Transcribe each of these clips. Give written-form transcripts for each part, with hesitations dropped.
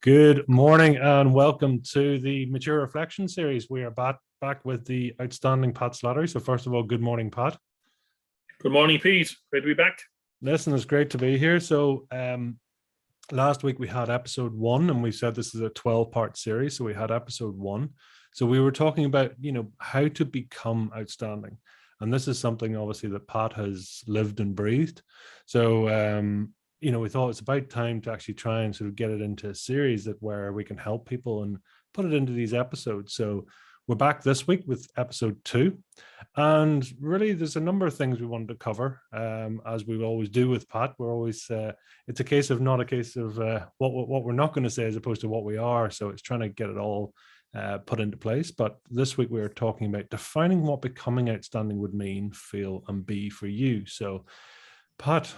Good morning and welcome to the Mature Reflection series. We are back with the Outstanding Pat Slattery. So first of all, good morning, Pat. Good morning, Pete. Great to be back. Listen, it's great to be here. So last week we had episode 1 and we said this is a 12-part series. So we had episode 1. So we were talking about, how to become outstanding. And this is something obviously that Pat has lived and breathed. So we thought it's about time to actually try and sort of get it into a series where we can help people and put it into these episodes. So we're back this week with episode 2. And really, there's a number of things we wanted to cover, as we always do with Pat. We're always, it's not a case of what we're not going to say as opposed to what we are. So it's trying to get it all put into place. But this week, we are talking about defining what becoming outstanding would mean, feel, and be for you. So, Pat,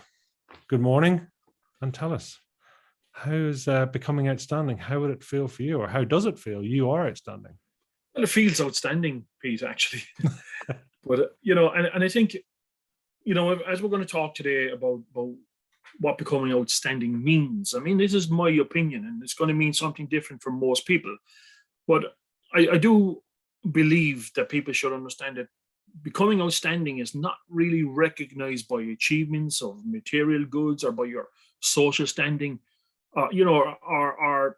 good morning. And tell us, how is becoming outstanding? How would it feel for you, or how does it feel? You are outstanding. Well, it feels outstanding, Pete, actually. But, and I think, as we're going to talk today about what becoming outstanding means, I mean, this is my opinion, and it's going to mean something different for most people. But I do believe that people should understand that becoming outstanding is not really recognized by achievements of material goods or by your social standing, or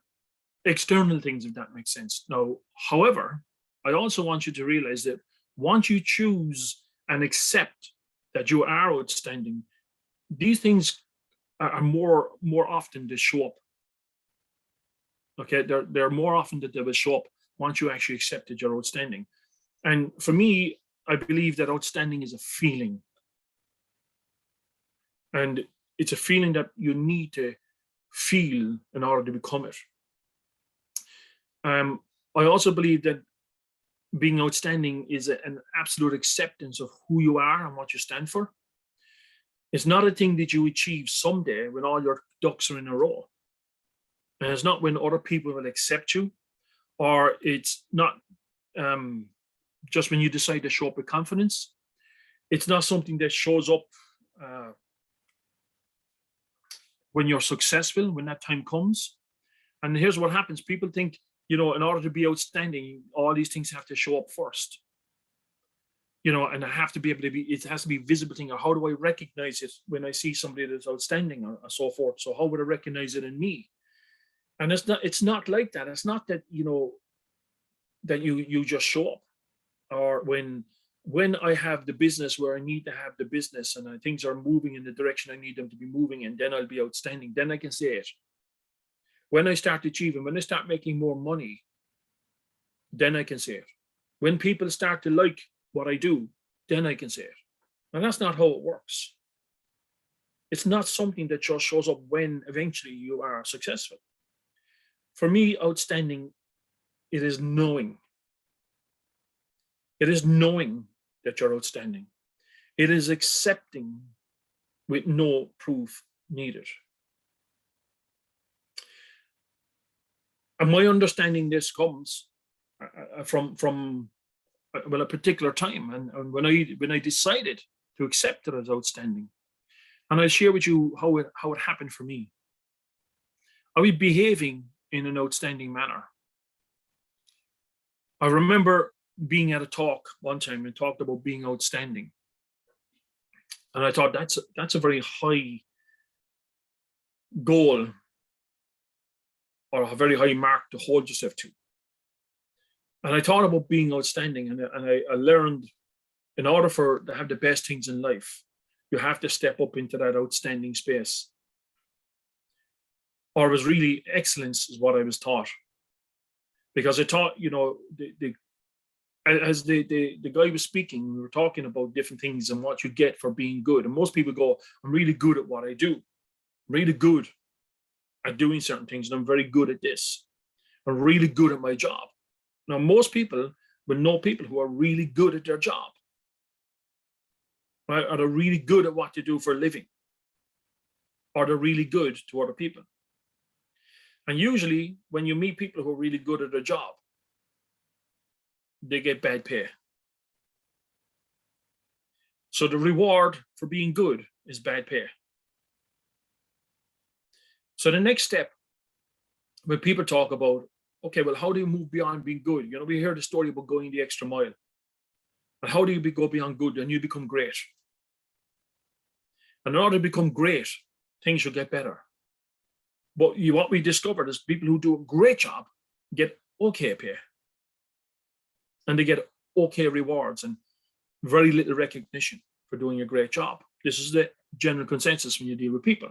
external things, if that makes sense. Now, however, I also want you to realize that once you choose and accept that you are outstanding, these things are more often to show up. Okay, they're more often that they will show up once you actually accept that you're outstanding. And for me, I believe that outstanding is a feeling. And it's a feeling that you need to feel in order to become it. I also believe that being outstanding is an absolute acceptance of who you are and what you stand for. It's not a thing that you achieve someday when all your ducks are in a row. And it's not when other people will accept you, or it's not just when you decide to show up with confidence. It's not something that shows up when you're successful, when that time comes. And here's what happens. People think, in order to be outstanding, all these things have to show up first. And I have to be able to it has to be visible thing. Or how do I recognize it when I see somebody that's outstanding or so forth? So how would I recognize it in me? And it's not like that. It's not that, that you just show up. Or when I have the business where I need to have the business and things are moving in the direction I need them to be moving, and then I'll be outstanding, then I can say it. When I start achieving, when I start making more money, then I can say it. When people start to like what I do, then I can say it. And that's not how it works. It's not something that just shows up when eventually you are successful. For me, outstanding, it is knowing. It is knowing that you're outstanding. It is accepting with no proof needed. And my understanding this comes from a particular time, and when I decided to accept it as outstanding. And I'll share with you how it happened for me. I was behaving in an outstanding manner. I remember being at a talk one time and talked about being outstanding. And I thought that's a very high goal or a very high mark to hold yourself to. And I thought about being outstanding, and I learned in order to have the best things in life, you have to step up into that outstanding space. Or it was really excellence is what I was taught. Because I taught, as the guy was speaking, we were talking about different things and what you get for being good. And most people go, I'm really good at what I do. I'm really good at doing certain things, and I'm very good at this. I'm really good at my job. Now, most people will know people who are really good at their job, right? Or they're really good at what they do for a living, or they're really good to other people. And usually, when you meet people who are really good at their job, they get bad pay. So the reward for being good is bad pay. So the next step when people talk about, okay, well, how do you move beyond being good? You know, we hear the story about going the extra mile. And how do you go beyond good and you become great? And in order to become great, things should get better. But what we discovered is people who do a great job get okay pay. And they get okay rewards and very little recognition for doing a great job. This is the general consensus when you deal with people.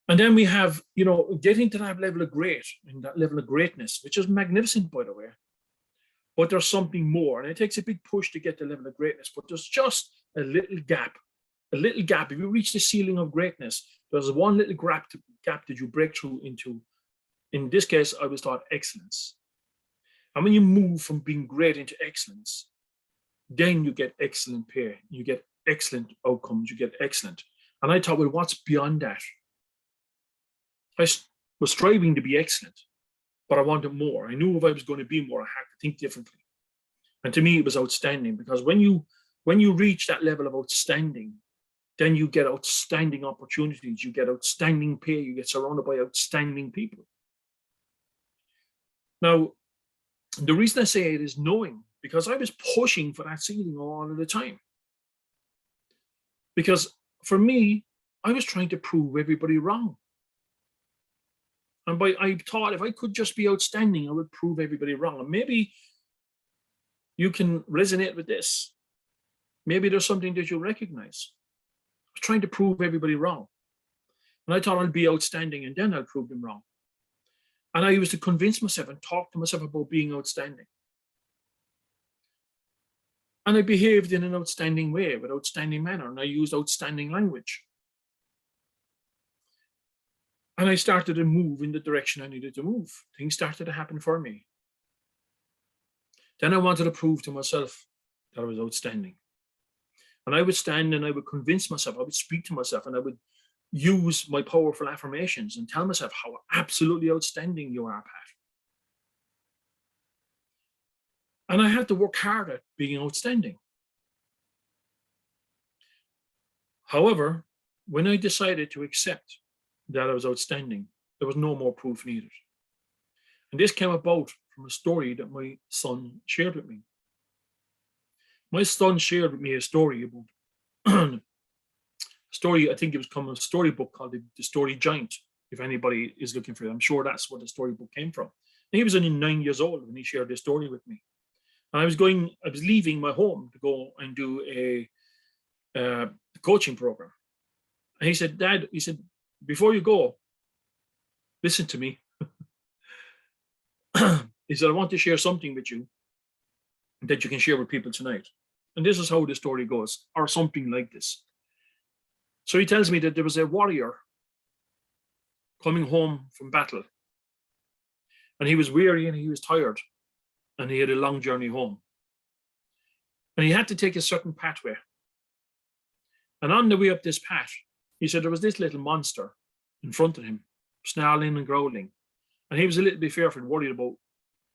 And then we have, you know, getting to that level of great and that level of greatness, which is magnificent, by the way. But there's something more. And it takes a big push to get to the level of greatness. But there's just a little gap. A little gap. If you reach the ceiling of greatness, there's one little gap that you break through into. In this case, I was taught excellence. And when you move from being great into excellence, then you get excellent pay. You get excellent outcomes. You get excellent. And I thought, well, what's beyond that? I was striving to be excellent, but I wanted more. I knew if I was going to be more, I had to think differently. And to me, it was outstanding, because when you reach that level of outstanding, then you get outstanding opportunities, you get outstanding pay, you get surrounded by outstanding people. Now, the reason I say it is knowing, because I was pushing for that ceiling all of the time. Because for me, I was trying to prove everybody wrong. And I thought if I could just be outstanding, I would prove everybody wrong. And maybe you can resonate with this. Maybe there's something that you'll recognize. I was trying to prove everybody wrong. And I thought I'll be outstanding and then I'll prove them wrong. And I used to convince myself and talk to myself about being outstanding. And I behaved in an outstanding way, with outstanding manner, and I used outstanding language. And I started to move in the direction I needed to move. Things started to happen for me. Then I wanted to prove to myself that I was outstanding. And I would stand and I would convince myself, I would speak to myself, and I would use my powerful affirmations and tell myself how absolutely outstanding you are, Pat. And I had to work hard at being outstanding. However, when I decided to accept that I was outstanding, there was no more proof needed. And this came about from a story that my son shared with me. My son shared with me a story about a story, I think it was coming a storybook called The Story Giant, if anybody is looking for it. I'm sure that's what the storybook came from. And he was only 9 years old when he shared this story with me. And I was leaving my home to go and do a coaching program. And he said, Dad, he said, before you go, listen to me. He said, I want to share something with you that you can share with people tonight. And this is how the story goes, or something like this. So he tells me that there was a warrior coming home from battle. And he was weary and he was tired. And he had a long journey home. And he had to take a certain pathway. And on the way up this path, he said there was this little monster in front of him, snarling and growling. And he was a little bit fearful and worried about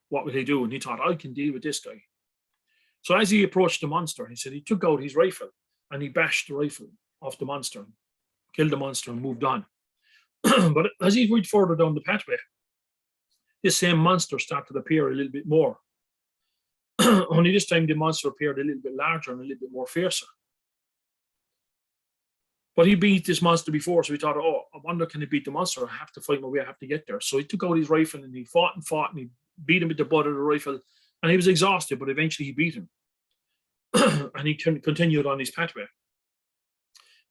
what would he do. And he thought, I can deal with this guy. So as he approached the monster, he said he took out his rifle and he bashed the rifle off the monster, killed the monster and moved on. But as he went further down the pathway, this same monster started to appear a little bit more. Only this time the monster appeared a little bit larger and a little bit more fiercer. But he beat this monster before, so he thought, oh, I wonder, can he beat the monster? I have to fight my way, I have to get there. So he took out his rifle and he fought and he beat him with the butt of the rifle. And he was exhausted, but eventually he beat him. And he continued on his pathway.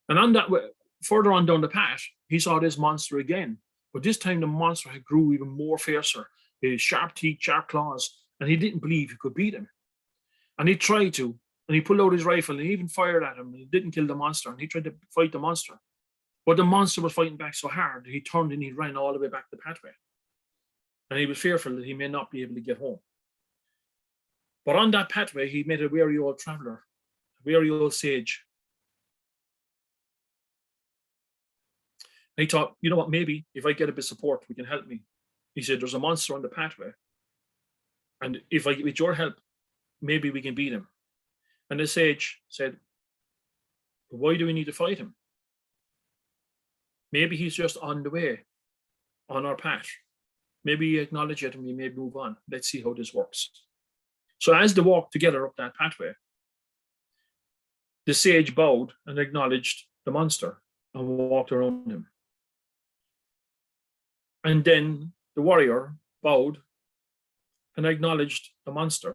And on that way, further on down the path, he saw this monster again. But this time the monster had grew even more fiercer. His sharp teeth, sharp claws, and he didn't believe he could beat him. And he tried to, and he pulled out his rifle and he even fired at him. And he didn't kill the monster, and he tried to fight the monster. But the monster was fighting back so hard, he turned and he ran all the way back the pathway. And he was fearful that he may not be able to get home. But on that pathway, he met a weary old traveler, a weary old sage. And he thought, you know what, maybe if I get a bit of support, we can help me. He said, there's a monster on the pathway. And if I get with your help, maybe we can beat him. And the sage said, why do we need to fight him? Maybe he's just on the way. on our path. Maybe acknowledge it and we may move on. Let's see how this works. So as they walked together up that pathway, the sage bowed and acknowledged the monster and walked around him. And then the warrior bowed and acknowledged the monster.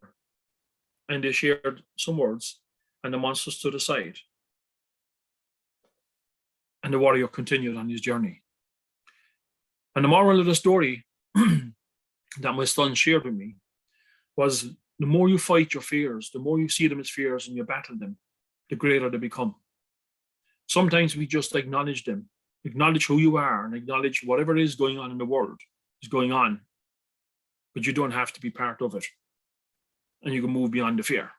And they shared some words, and the monster stood aside. And the warrior continued on his journey. And the moral of the story that my son shared with me was, the more you fight your fears, the more you see them as fears and you battle them, the greater they become. Sometimes we just acknowledge them, acknowledge who you are, and acknowledge whatever is going on in the world is going on, but you don't have to be part of it, and you can move beyond the fear.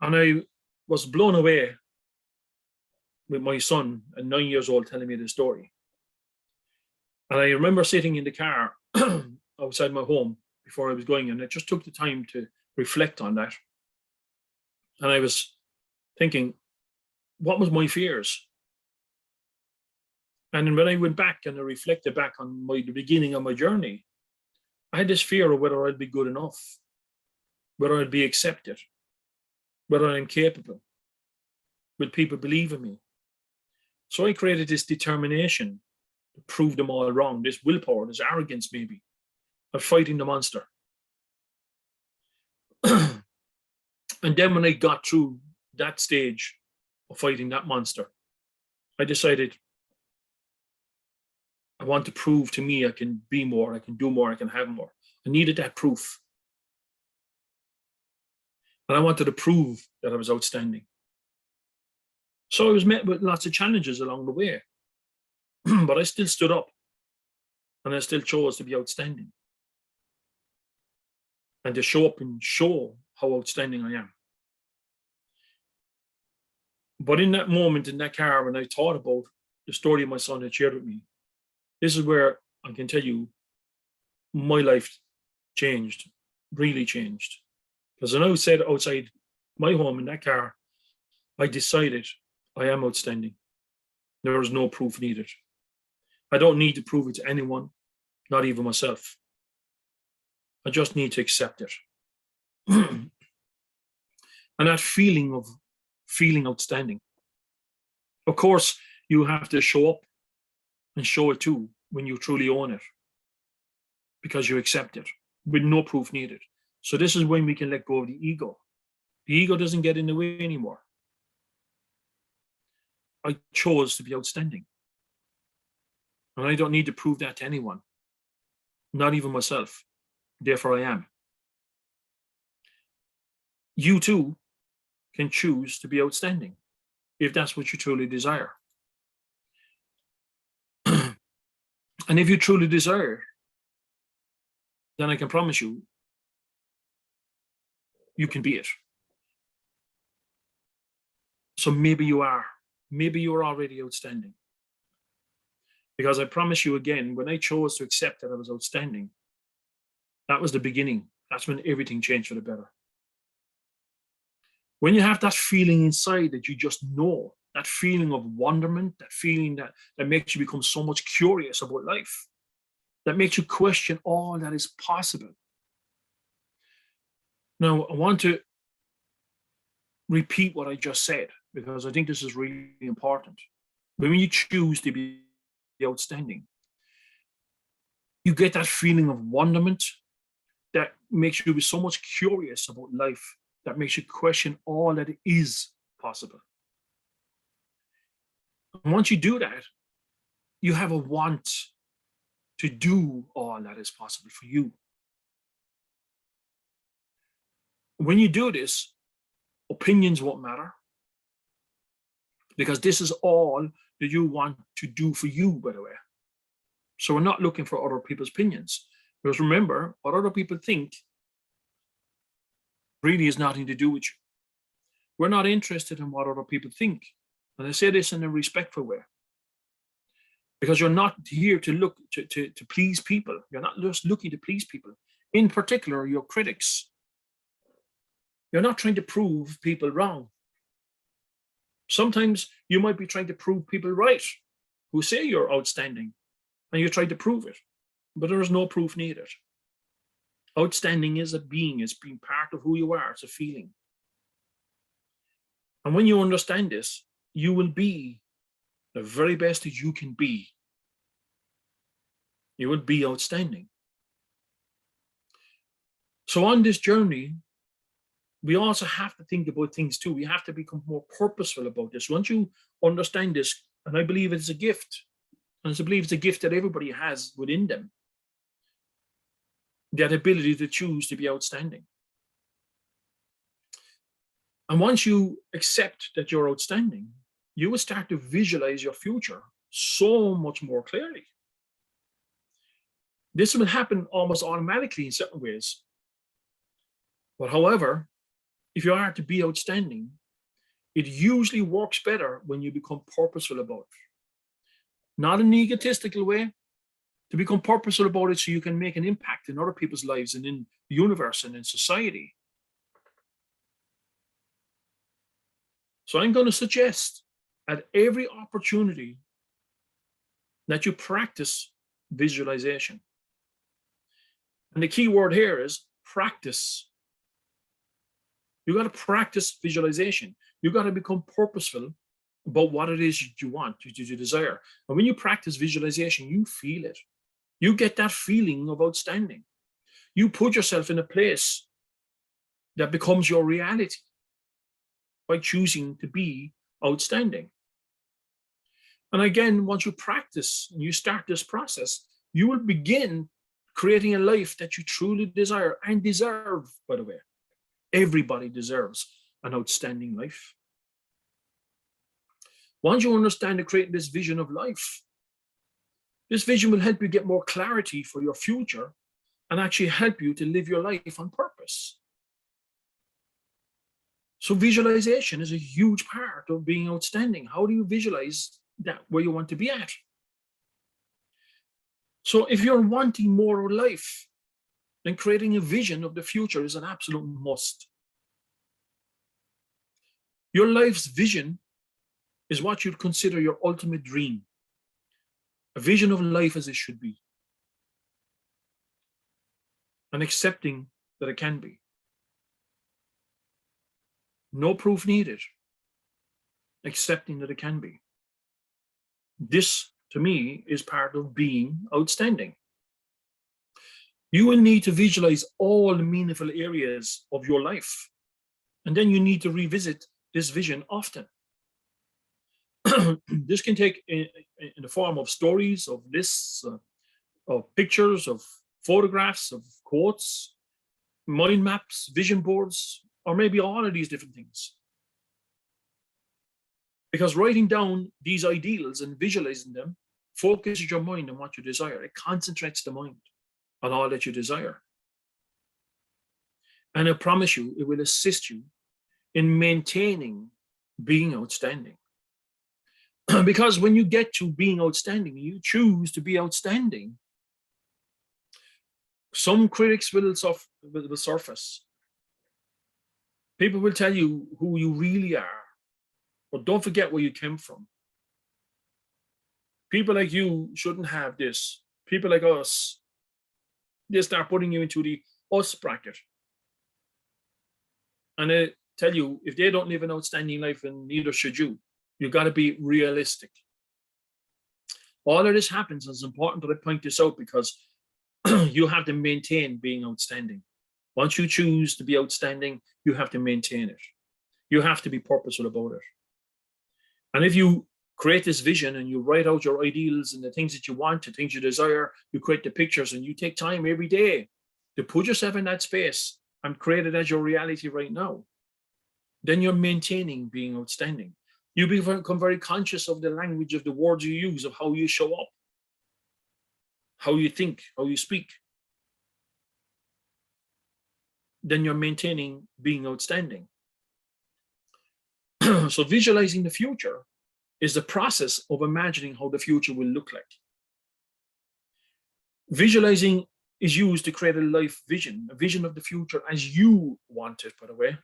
And I was blown away with my son at 9 years old telling me this story. And I remember sitting in the car outside my home before I was going, and I just took the time to reflect on that. And I was thinking, what was my fears? And when I went back and I reflected back on the beginning of my journey, I had this fear of whether I'd be good enough, whether I'd be accepted, whether I'm capable, will people believe in me? So I created this determination to prove them all wrong, this willpower, this arrogance maybe, of fighting the monster. And then when I got through that stage of fighting that monster, I decided I want to prove to me I can be more, I can do more, I can have more. I needed that proof. And I wanted to prove that I was outstanding. So I was met with lots of challenges along the way, but I still stood up and I still chose to be outstanding and to show up and show how outstanding I am. But in that moment, in that car, when I thought about the story my son had shared with me, this is where I can tell you my life changed, really changed. Because when I said outside my home in that car, I decided I am outstanding. There is no proof needed. I don't need to prove it to anyone, not even myself. I just need to accept it. And that feeling of feeling outstanding. Of course, you have to show up and show it too when you truly own it, because you accept it with no proof needed. So this is when we can let go of the ego. The ego doesn't get in the way anymore. I chose to be outstanding. And I don't need to prove that to anyone, not even myself. Therefore, I am. You too can choose to be outstanding if that's what you truly desire. And if you truly desire, then I can promise you, you can be it. So maybe you are. Maybe you're already outstanding. Because I promise you again, when I chose to accept that I was outstanding, that was the beginning. That's when everything changed for the better. When you have that feeling inside that you just know, that feeling of wonderment, that feeling that makes you become so much curious about life, that makes you question all that is possible. Now, I want to repeat what I just said, because I think this is really important. When you choose to be outstanding, you get that feeling of wonderment that makes you be so much curious about life, that makes you question all that is possible. And once you do that, you have a want to do all that is possible for you. When you do this, opinions won't matter, because this is all that you want to do for you, by the way. So we're not looking for other people's opinions, because remember, what other people think really has nothing to do with you. We're not interested in what other people think. And I say this in a respectful way, because you're not here to look to please people. You're not just looking to please people. In particular, your critics. You're not trying to prove people wrong. Sometimes you might be trying to prove people right, who say you're outstanding. and you try to prove it, but there is no proof needed. Outstanding is a being, it's being part of who you are, it's a feeling. And when you understand this, you will be the very best that you can be. You will be outstanding. So on this journey, we also have to think about things too. We have to become more purposeful about this. Once you understand this, and I believe it's a gift, and I believe it's a gift that everybody has within them, that ability to choose to be outstanding. And once you accept that you're outstanding, you will start to visualize your future so much more clearly. This will happen almost automatically in certain ways. But however, if you are to be outstanding, it usually works better when you become purposeful about it. Not in an egotistical way, to become purposeful about it so you can make an impact in other people's lives and in the universe and in society. So I'm going to suggest at every opportunity that you practice visualization. And the key word here is practice. You got to practice visualization. You got to become purposeful about what it is you want, you desire. And when you practice visualization, you feel it. You get that feeling of outstanding. You put yourself in a place that becomes your reality by choosing to be outstanding. And again, once you practice and you start this process, you will begin creating a life that you truly desire and deserve, by the way. Everybody deserves an outstanding life. Once you understand and create this vision of life, this vision will help you get more clarity for your future and actually help you to live your life on purpose. So visualization is a huge part of being outstanding. How do you visualize that where you want to be at? So if you're wanting more of life, then creating a vision of the future is an absolute must. Your life's vision is what you'd consider your ultimate dream. A vision of life as it should be. And accepting that it can be. No proof needed. Accepting that it can be. This, to me, is part of being outstanding. You will need to visualize all the meaningful areas of your life. And then you need to revisit this vision often. This can take in the form of stories, of lists, of pictures, of photographs, of quotes, mind maps, vision boards, or maybe all of these different things. Because writing down these ideals and visualizing them focuses your mind on what you desire. It concentrates the mind on all that you desire. And I promise you, it will assist you in maintaining being outstanding. Because when you get to being outstanding, you choose to be outstanding. Some critics will surface. People will tell you who you really are, but don't forget where you came from. People like you shouldn't have this. People like us, they start putting you into the us bracket. And they tell you, if they don't live an outstanding life, and neither should you. You've got to be realistic. All of this happens, and it's important that I point this out because you have to maintain being outstanding. Once you choose to be outstanding, you have to maintain it. You have to be purposeful about it. And if you create this vision and you write out your ideals and the things that you want, the things you desire, you create the pictures and you take time every day to put yourself in that space and create it as your reality right now, then you're maintaining being outstanding. You become very conscious of the language of the words you use, of how you show up, how you think, how you speak. Then you're maintaining being outstanding. So visualizing the future is the process of imagining how the future will look like. Visualizing is used to create a life vision, a vision of the future as you want it, by the way.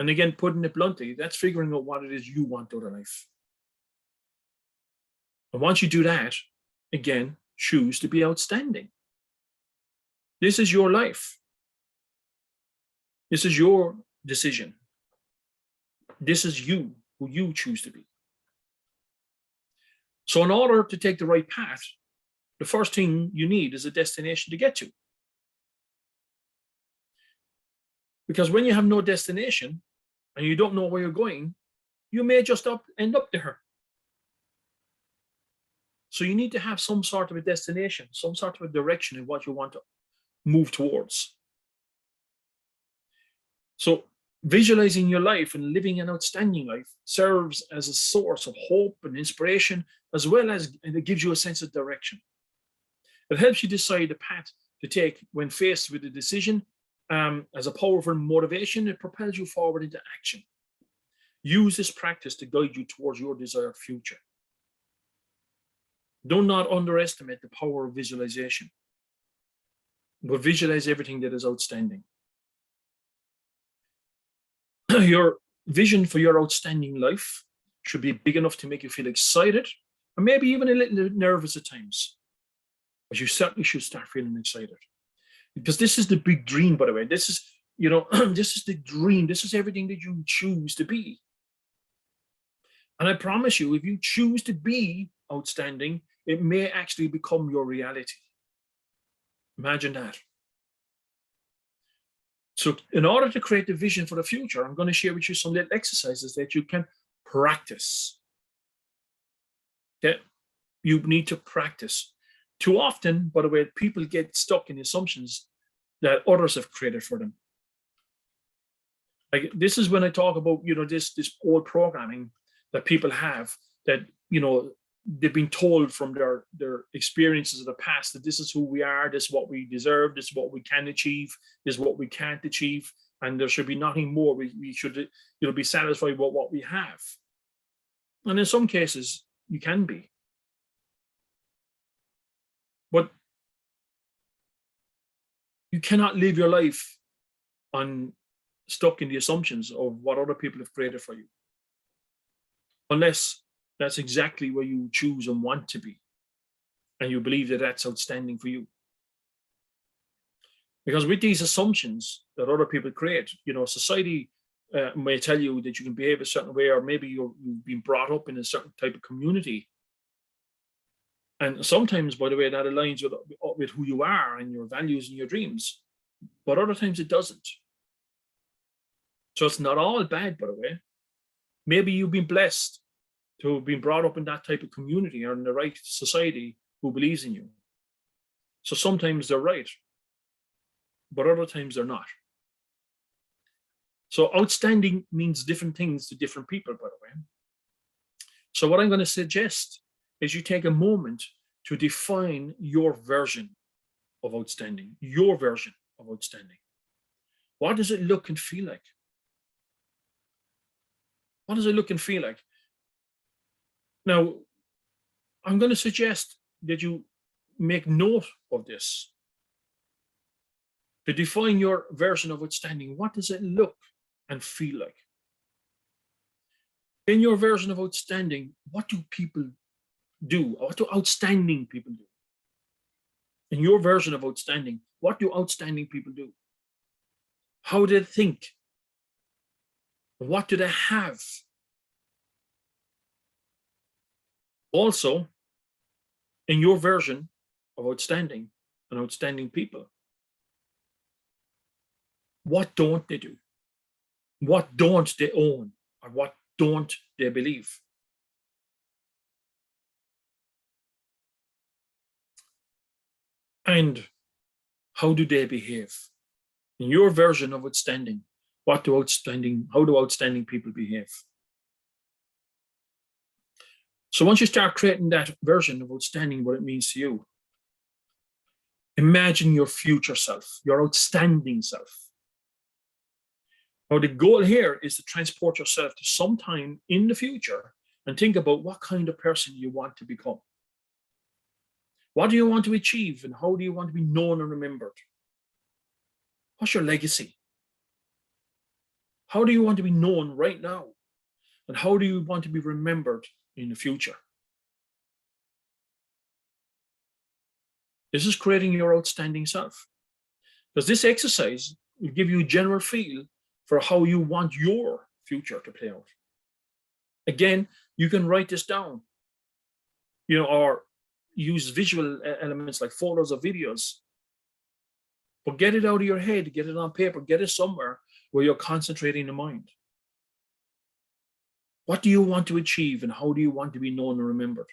And again, putting it bluntly, that's figuring out what it is you want out of life. And once you do that, again, choose to be outstanding. This is your life. This is your decision. This is you, who you choose to be. So in order to take the right path, the first thing you need is a destination to get to. Because when you have no destination and you don't know where you're going, you may just end up there. So you need to have some sort of a destination, some sort of a direction in what you want to move towards. So visualizing your life and living an outstanding life serves as a source of hope and inspiration, as well as it gives you a sense of direction. It helps you decide the path to take when faced with a decision. As a powerful motivation, it propels you forward into action. Use this practice to guide you towards your desired future. Do not underestimate the power of visualization, but visualize everything that is outstanding. Your vision for your outstanding life should be big enough to make you feel excited, and maybe even a little nervous at times. But you certainly should start feeling excited. Because this is the big dream, by the way. This is, this is the dream. This is everything that you choose to be. And I promise you, if you choose to be outstanding, it may actually become your reality. Imagine that. So in order to create the vision for the future, I'm going to share with you some little exercises that you can practice. Okay? You need to practice. Too often, by the way, people get stuck in assumptions that others have created for them. Like this is when I talk about, this old programming that people have that, they've been told from their experiences of the past that this is who we are, this is what we deserve, this is what we can achieve, this is what we can't achieve, and there should be nothing more. We should, be satisfied with what we have. And in some cases, you can be. But you cannot live your life stuck in the assumptions of what other people have created for you, unless that's exactly where you choose and want to be, and you believe that that's outstanding for you. Because with these assumptions that other people create, society may tell you that you can behave a certain way, or maybe you've been brought up in a certain type of community. And sometimes, by the way, that aligns with who you are and your values and your dreams. But other times it doesn't. So it's not all bad, by the way. Maybe you've been blessed to have been brought up in that type of community or in the right society who believes in you. So sometimes they're right, but other times they're not. So outstanding means different things to different people, by the way. So what I'm going to suggest is you take a moment to define your version of outstanding, your version of outstanding. What does it look and feel like? What does it look and feel like? Now, I'm going to suggest that you make note of this. To define your version of outstanding, what does it look and feel like? In your version of outstanding, what do people do? What do outstanding people do? In your version of outstanding, what do outstanding people do? How do they think? What do they have? Also, in your version of outstanding and outstanding people, what don't they do? What don't they own? Or what don't they believe? And how do they behave? In your version of outstanding, how do outstanding people behave? So once you start creating that version of outstanding, what it means to you, imagine your future self, your outstanding self. Now, the goal here is to transport yourself to some time in the future and think about what kind of person you want to become. What do you want to achieve, and how do you want to be known and remembered? What's your legacy? How do you want to be known right now? And how do you want to be remembered in the future? This is creating your outstanding self. Because this exercise will give you a general feel for how you want your future to play out. Again, you can write this down, or use visual elements like photos or videos. But get it out of your head, get it on paper, get it somewhere where you're concentrating the mind. What do you want to achieve and how do you want to be known and remembered?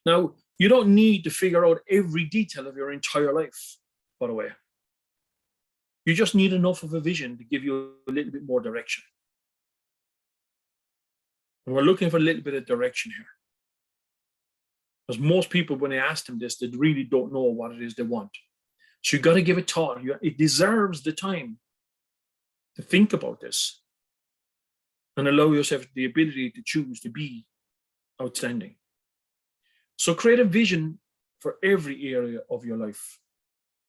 Now, you don't need to figure out every detail of your entire life, by the way. You just need enough of a vision to give you a little bit more direction. And we're looking for a little bit of direction here. Because most people, when they ask them this, they really don't know what it is they want. So you got to give it thought. It deserves the time to think about this and allow yourself the ability to choose to be outstanding. So create a vision for every area of your life.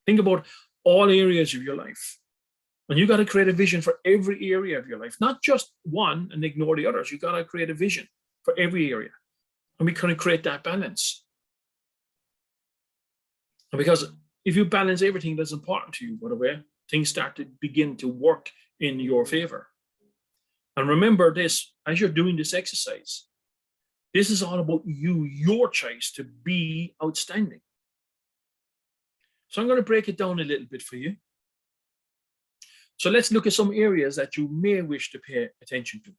Think about all areas of your life. And you got to create a vision for every area of your life, not just one and ignore the others. You got to create a vision for every area. And we kind of create that balance. And because if you balance everything that's important to you, by the way, things start to begin to work in your favor. And remember this, as you're doing this exercise, this is all about you, your choice to be outstanding. So I'm going to break it down a little bit for you. So let's look at some areas that you may wish to pay attention to.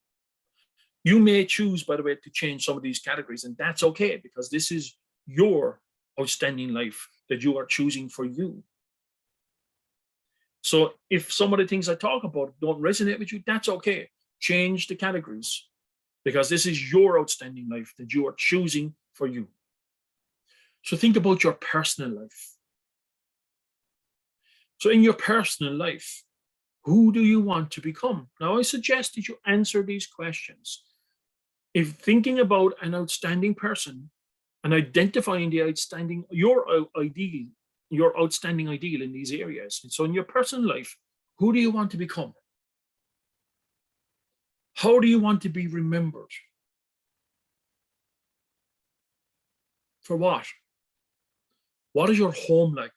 You may choose, by the way, to change some of these categories, and that's okay, because this is your outstanding life that you are choosing for you. So if some of the things I talk about don't resonate with you, that's okay. Change the categories, because this is your outstanding life that you are choosing for you. So think about your personal life. So in your personal life, who do you want to become? Now, I suggest that you answer these questions. If thinking about an outstanding person and identifying the outstanding, your outstanding ideal in these areas. And so in your personal life, who do you want to become? How do you want to be remembered? For what? What is your home like?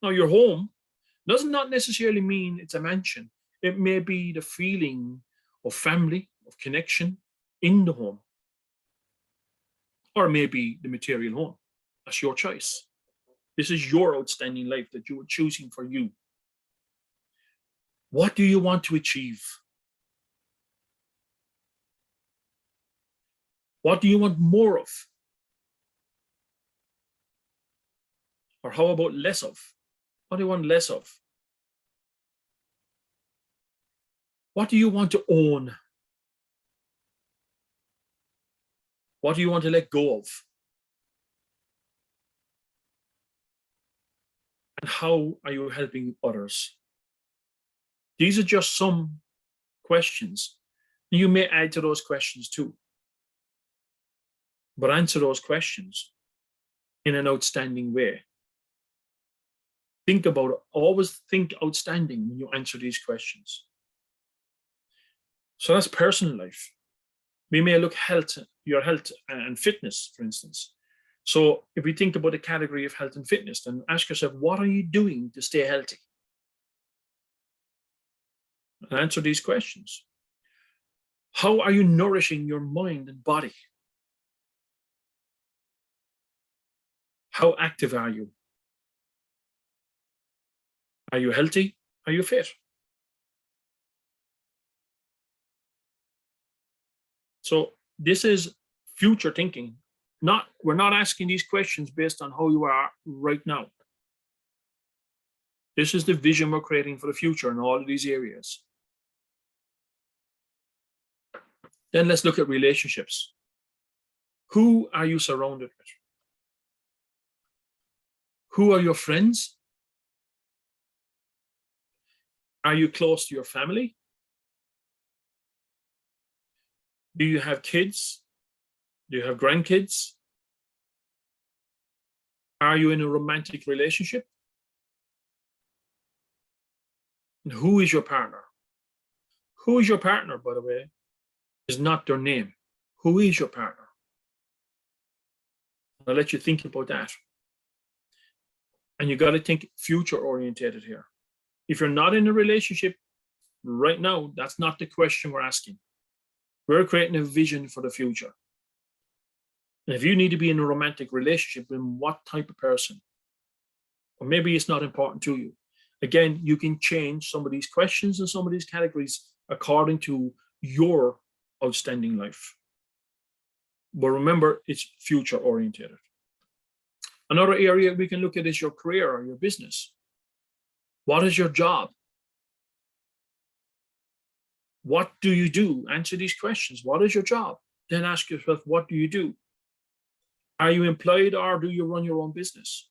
Now, your home does not necessarily mean it's a mansion. It may be the feeling of family, of connection in the home. Or it may be the material home. That's your choice. This is your outstanding life that you are choosing for you. What do you want to achieve? What do you want more of? Or how about less of? What do you want less of? What do you want to own? What do you want to let go of? And how are you helping others? These are just some questions. You may add to those questions too. But answer those questions in an outstanding way. Think about it. Always think outstanding when you answer these questions. So that's personal life. We may look your health and fitness, for instance. So if we think about the category of health and fitness, then ask yourself, what are you doing to stay healthy? And answer these questions. How are you nourishing your mind and body? How active are you? Are you healthy? Are you fit? So this is future thinking. We're not asking these questions based on how you are right now. This is the vision we're creating for the future in all of these areas. Then let's look at relationships. Who are you surrounded with? Who are your friends? Are you close to your family? Do you have kids? Do you have grandkids? Are you in a romantic relationship? And who is your partner? Who is your partner, by the way, is not their name. Who is your partner? I'll let you think about that. And you got to think future orientated here. If you're not in a relationship right now, that's not the question we're asking. We're creating a vision for the future. And if you need to be in a romantic relationship, then what type of person? Or maybe it's not important to you. Again, you can change some of these questions and some of these categories according to your outstanding life. But remember, it's future oriented. Another area we can look at is your career or your business. What is your job? What do you do? Answer these questions. What is your job? Then ask yourself, what do you do? Are you employed or do you run your own business?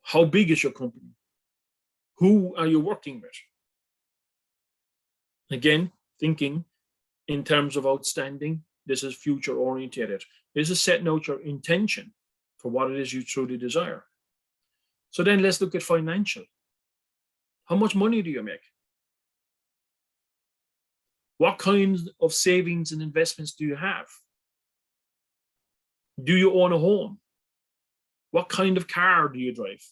How big is your company? Who are you working with? Again, thinking in terms of outstanding, this is future oriented. This is setting out your intention for what it is you truly desire. So then let's look at financial. How much money do you make? What kinds of savings and investments do you have? Do you own a home? What kind of car do you drive?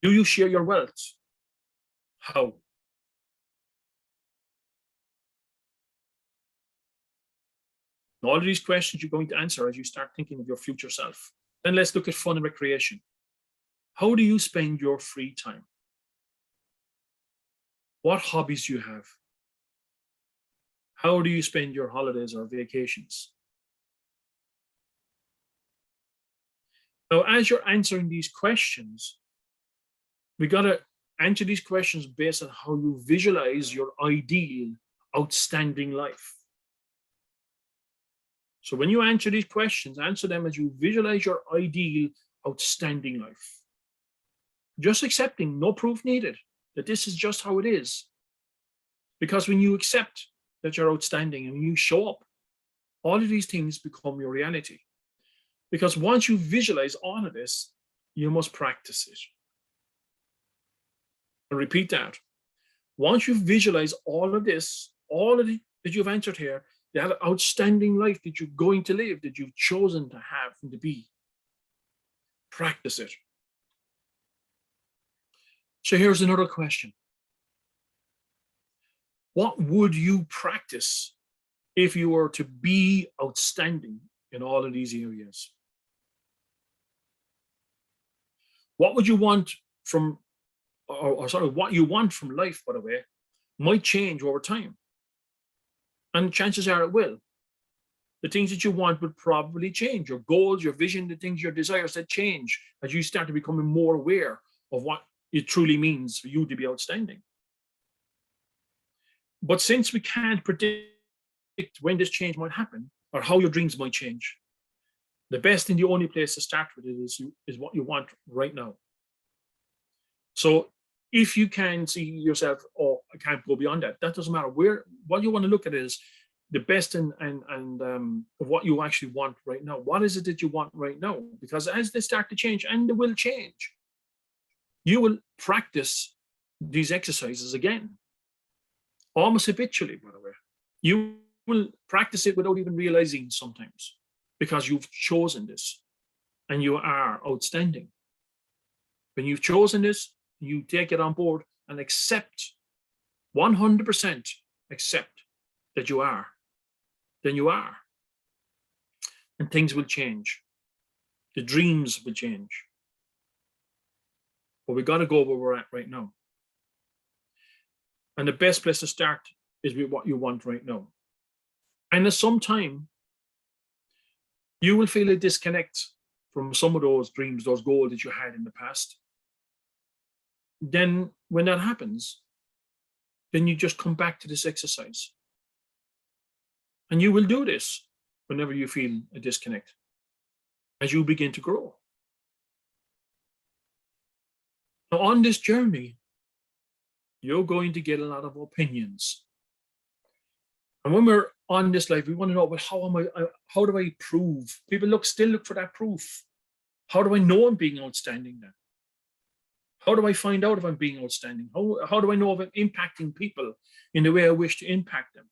Do you share your wealth? How? All of these questions you're going to answer as you start thinking of your future self. Then let's look at fun and recreation. How do you spend your free time? What hobbies do you have? How do you spend your holidays or vacations? Now, as you're answering these questions, we got to answer these questions based on how you visualize your ideal, outstanding life. So when you answer these questions, answer them as you visualize your ideal, outstanding life. Just accepting, no proof needed, that this is just how it is. Because when you accept that you're outstanding and when you show up, all of these things become your reality. Because once you visualize all of this, you must practice it. And repeat that. Once you visualize all of this, all of it that you've answered here, that outstanding life that you're going to live, that you've chosen to have and to be, practice it. So here's another question. What would you practice if you were to be outstanding in all of these areas? What would you want from, what you want from life, by the way, might change over time. And chances are it will. The things that you want will probably change. Your goals, your vision, the things, your desires that change as you start to become more aware of what it truly means for you to be outstanding. But since we can't predict when this change might happen or how your dreams might change, the best and the only place to start with it is what you want right now. So if you can see yourself, oh, I can't go beyond that, that doesn't matter. What you want to look at is the best and of what you actually want right now. What is it that you want right now? Because as they start to change, and they will change, you will practice these exercises again, almost habitually, by the way. You will practice it without even realizing sometimes, because you've chosen this and you are outstanding. When you've chosen this, you take it on board and accept, 100% accept that you are, then you are. And things will change. The dreams will change. But we got to go where we're at right now. And the best place to start is with what you want right now. And at some time, you will feel a disconnect from some of those dreams, those goals that you had in the past. Then when that happens, then you just come back to this exercise. And you will do this whenever you feel a disconnect, as you begin to grow. Now, on this journey, you're going to get a lot of opinions. And when we're on this life, we want to know, well, how do I prove? People still look for that proof. How do I know I'm being outstanding then? How do I find out if I'm being outstanding? How do I know if I'm impacting people in the way I wish to impact them?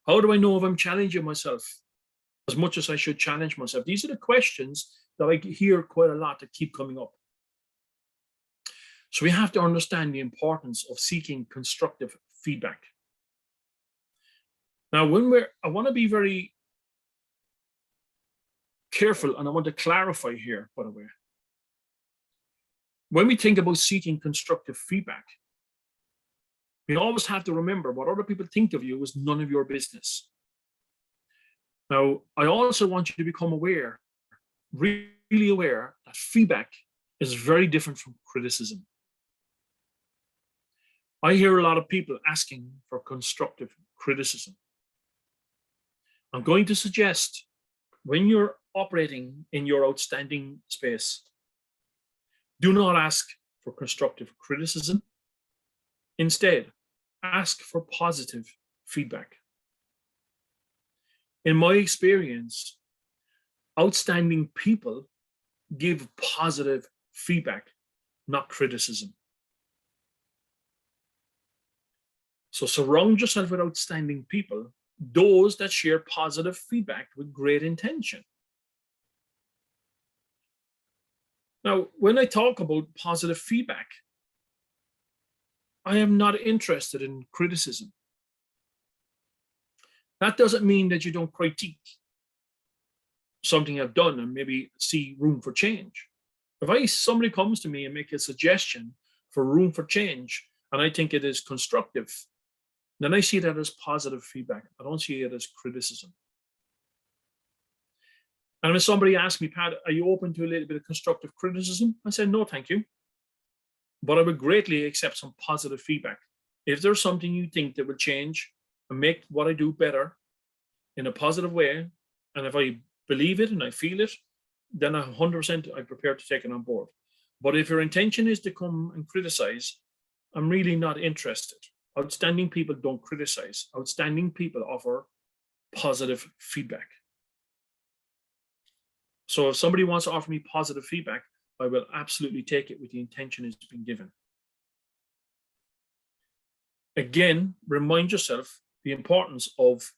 How do I know if I'm challenging myself as much as I should challenge myself? These are the questions that I hear quite a lot that keep coming up. So we have to understand the importance of seeking constructive feedback. Now, I want to be very careful, and I want to clarify here, by the way. When we think about seeking constructive feedback, we always have to remember what other people think of you is none of your business. Now, I also want you to become aware, really aware, that feedback is very different from criticism. I hear a lot of people asking for constructive criticism. I'm going to suggest, when you're operating in your outstanding space, do not ask for constructive criticism. Instead, ask for positive feedback. In my experience, outstanding people give positive feedback, not criticism. So surround yourself with outstanding people, those that share positive feedback with great intention. Now, when I talk about positive feedback, I am not interested in criticism. That doesn't mean that you don't critique something I've done and maybe see room for change. If somebody comes to me and make a suggestion for room for change, and I think it is constructive, then I see that as positive feedback. I don't see it as criticism. And when somebody asks me, Pat, are you open to a little bit of constructive criticism? I said, no, thank you. But I would greatly accept some positive feedback. If there's something you think that will change and make what I do better in a positive way, and if I believe it and I feel it, then 100% I'm prepared to take it on board. But if your intention is to come and criticize, I'm really not interested. Outstanding people don't criticize. Outstanding people offer positive feedback. So if somebody wants to offer me positive feedback, I will absolutely take it with the intention it's been given. Again, remind yourself the importance of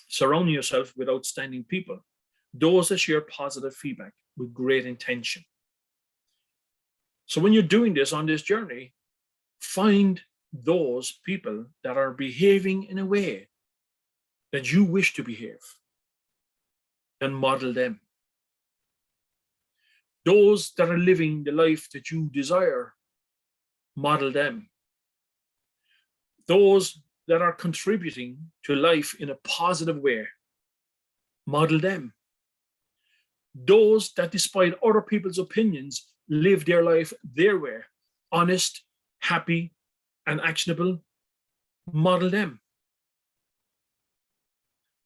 surrounding yourself with outstanding people, those that share positive feedback with great intention. So when you're doing this on this journey, find those people that are behaving in a way that you wish to behave and model them. Those that are living the life that you desire, model them. Those that are contributing to life in a positive way, model them. Those that, despite other people's opinions, live their life their way, honest, happy, and actionable, model them.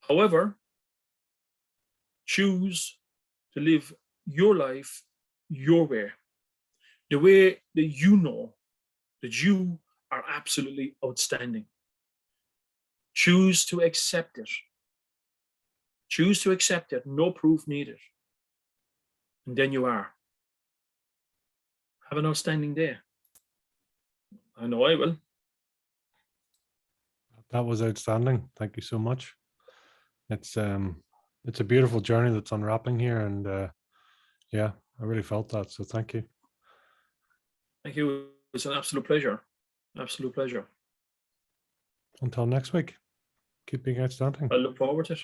However, choose to live your life your way, the way that you know that you are absolutely outstanding. Choose to accept it. Choose to accept it, no proof needed. And then you are. Have an outstanding day. I know I will. That was outstanding. Thank you so much. It's a beautiful journey that's unwrapping here, and yeah, I really felt that. So thank you. Thank you. It's an absolute pleasure. Absolute pleasure. Until next week, keep being outstanding. I look forward to it.